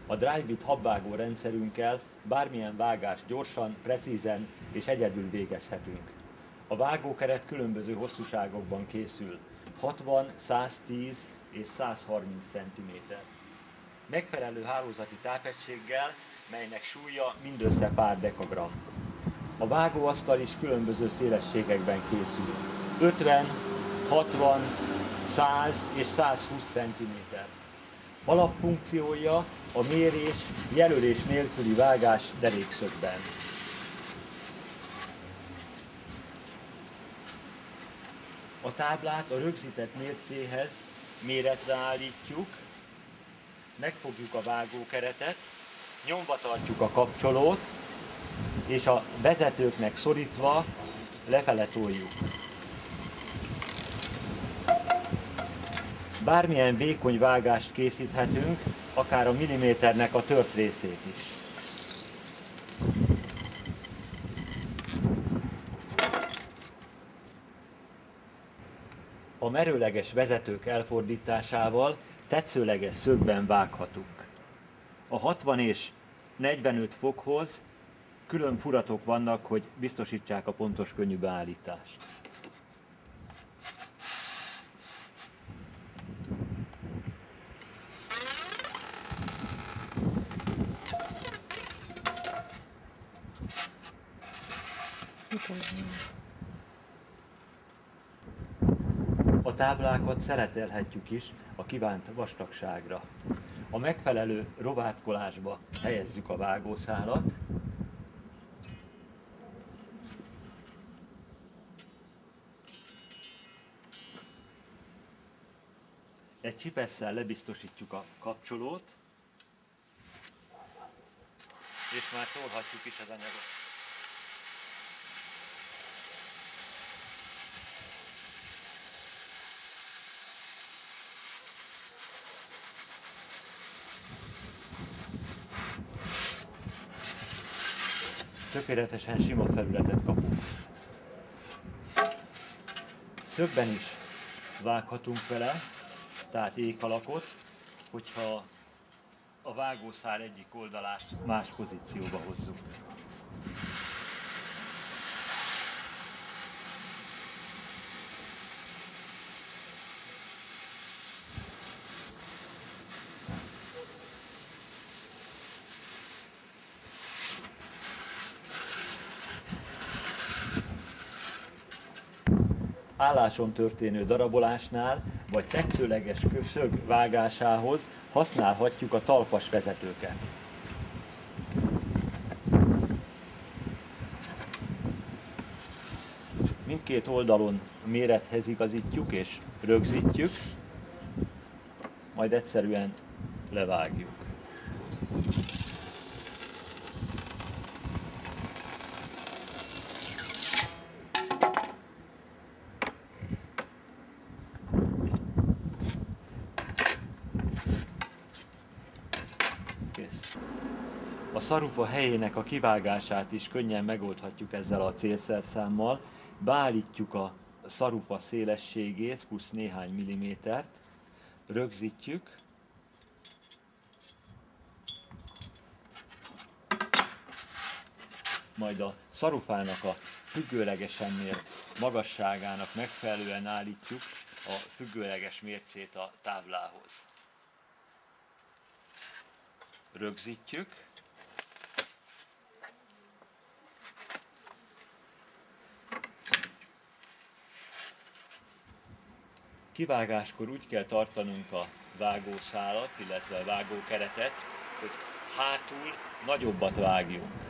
A Drive-It habvágó rendszerünkkel bármilyen vágást gyorsan, precízen és egyedül végezhetünk. A vágókeret különböző hosszúságokban készül, 60, 110 és 130 cm. Megfelelő hálózati tápegységgel, melynek súlya mindössze pár dekagramm. A vágóasztal is különböző szélességekben készül, 50, 60, 100 és 120 cm. Alapfunkciója a mérés, jelölés nélküli vágás derékszögben. A táblát a rögzített mércéhez méretre állítjuk, megfogjuk a vágókeretet, nyomva tartjuk a kapcsolót, és a vezetőknek szorítva lefele toljuk. Bármilyen vékony vágást készíthetünk, akár a milliméternek a tört részét is. A merőleges vezetők elfordításával tetszőleges szögben vághatunk. A 60 és 45 fokhoz külön furatok vannak, hogy biztosítsák a pontos könnyű beállítást. A táblákat szeletelhetjük is a kívánt vastagságra. A megfelelő rovátkolásba helyezzük a vágószálat. Egy csipesszel lebiztosítjuk a kapcsolót, és már tolhatjuk is az anyagot. Tökéletesen sima felületet kapunk. Szögben is vághatunk vele, tehát ékalakot, hogyha a vágószál egyik oldalát más pozícióba hozzuk. Álláson történő darabolásnál vagy tetszőleges szög vágásához használhatjuk a talpas vezetőket. Mindkét oldalon a mérethez igazítjuk és rögzítjük, majd egyszerűen levágjuk. A szarufa helyének a kivágását is könnyen megoldhatjuk ezzel a célszerszámmal. Beállítjuk a szarufa szélességét plusz néhány millimétert, rögzítjük, majd a szarufának a függőlegesen mért magasságának megfelelően állítjuk a függőleges mércét a táblához. Rögzítjük, kivágáskor úgy kell tartanunk a vágószálat, illetve a vágókeretet, hogy hátul nagyobbat vágjunk.